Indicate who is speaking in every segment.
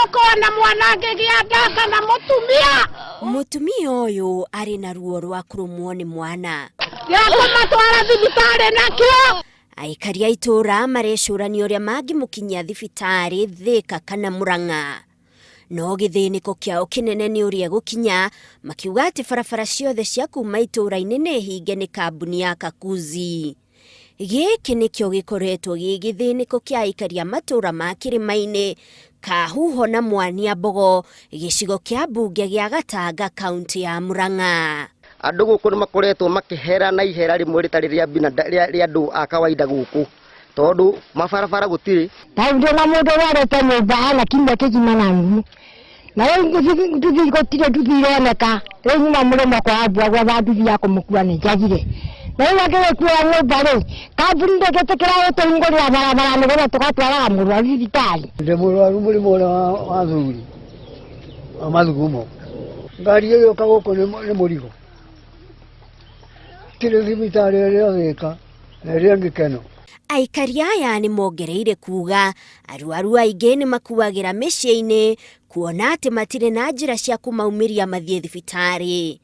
Speaker 1: gũkorwo na mwanake gĩa kana mũtumia.
Speaker 2: Mũtumia ũyũ arĩ na ruo rwa kũrũmwo nĩ mwana.
Speaker 1: Gĩakũmatwara thibitarĩ nakĩo.
Speaker 2: Aikari a itũra marecũrania ũrĩa mangĩmũkinyia thibitarĩ Thika kana Murang'a. No gĩthĩnĩko kĩao kĩnene nĩ ũrĩa gũkinya, makiuga atĩ barabara ciothe cia kuma itũra-inĩ nĩ hinge nĩ kambuni ya Kakuzi. Gĩkĩ nĩkĩo gĩkoretwo gĩ gĩthĩnĩko kĩa aikari a matũra ma kĩrĩma-inĩ Kahuho na Mwaniambogo, gĩcigo kĩa mbunge gĩa Gatanga, kaunti ya Murang'a.
Speaker 3: Andũ gũkũ nĩ makoretwo makĩhera na ihera rĩmwe rĩtarĩ rĩa andũ a kawaida gũkũ, tondũ mabarabara gũtirĩ.
Speaker 1: Ndio na mũndũ warete nyũmba ana kinya kĩgima na nyumu. Na rĩu gũtirĩ ndũthĩroneka. Rĩu nyuma mũrĩmo kwa ambua gwa nduthi ya kũmũkua nĩ njagire. Na rĩu angĩgĩkuĩra nyũmba rĩ, kambuni ndĩgĩtĩkĩra gũtũhingũrĩra barabara nĩgetha tũgatwaraga mũrwaru thibitarĩ.
Speaker 4: Ndĩ mũrwaru mũrimũ wa thuri wa mathugumo. Ngari ĩyo yoka gũkũ nĩ mũrigo. Tire thibitarĩ ĩrĩa Thika na ĩrĩa Ngĩkeno.
Speaker 2: Aikari aya nĩ mongereire kuga arwaru aingĩ nĩ makuagĩra mĩciĩ-inĩ, kuona atĩ matirĩ na njĩra cia kũmaumĩria mathiĩ thibitarĩ.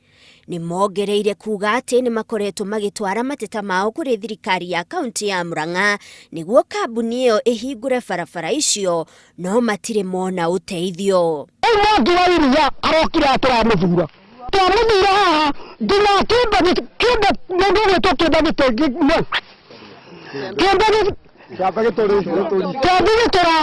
Speaker 2: Nĩ mongereire kuga atĩ nĩ makoretwo magĩtwara mateta mao kũrĩ thirikari ya kaunti ya Murang'a nĩguo kambuni ĩyo ĩhingũre barabara icio, no matirĩ mona ũteithio.
Speaker 1: Ngira iria arokire atũramũthura. Tũramũthura haha nginya kĩmbe mũndũ ũgĩtwo kĩmbe gĩtũra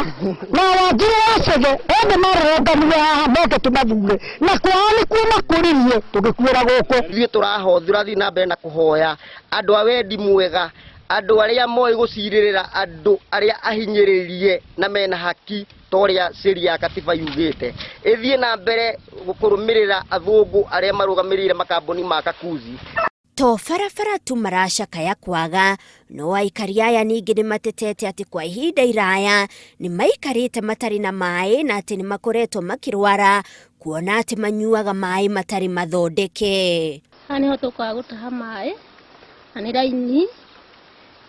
Speaker 1: na wajiri wacege ende marũngamire haha moke tũmathure na kwao nĩkuo makũririe tũgĩkuĩra gũkũ.
Speaker 3: Ithuĩ tũrahothũra thiĩ na mbere na kũhoya andũ a wendi mwega, andũ arĩa moĩ gũcirĩrĩra andũ arĩa ahinyĩrĩrie na mena haki torĩa sheria ya katiba yugĩte, ĩthiĩ na mbere kũrũmĩrĩra athũngũ arĩa marũgamĩrĩire makambuni ma Kakuzi.
Speaker 2: To barabara tu maracakaya kwaga, no aikari aya ningĩ nĩ matetete atĩ kwa ihinda iraya nĩ maikarĩte matarĩ na maĩ na atĩ nĩ makoretwo makĩrwara, kuona atĩ manyuaga maĩ matarĩ mathondeke.
Speaker 5: Nĩho tũkaga gũtaha maĩ, na nĩ raini,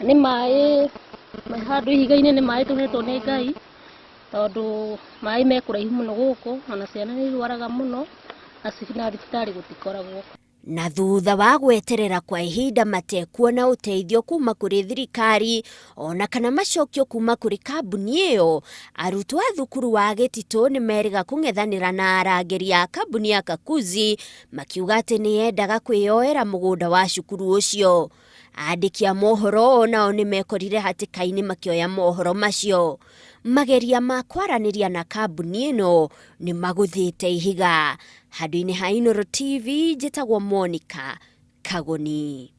Speaker 5: nĩ maĩ handũ ihiga-inĩ, nĩ maĩ tũhetwo nĩ Ngai, tondũ maĩ me kũraihu mũno gũkũ, ona ciana nĩ irwaraga mũno, na thibitarĩ gũtikoragwo.
Speaker 2: Na thutha wa gweterera kwa ihinda matekuona ũteithio kuma kũrĩ thirikari ona kana macokio kuma kũrĩ kambuni ĩyo, arutwo a thukuru wa Gĩtitũ nĩ merĩga kũng'ethanĩra na arangĩri a kambuni ya Kakuzi, makiuga atĩ nĩ yendaga kwĩyoera mũgũnda wa cukuru ũcio. Andĩki a mohoro nao nĩ mekorire hatĩka-inĩ makĩoya mohoro macio. Mageria ma kwaranĩria na kambuni ĩno nĩ magũthĩte ihiga. Handũ-inĩ ha Inooro TV, njĩtagwo Monica Kagoni.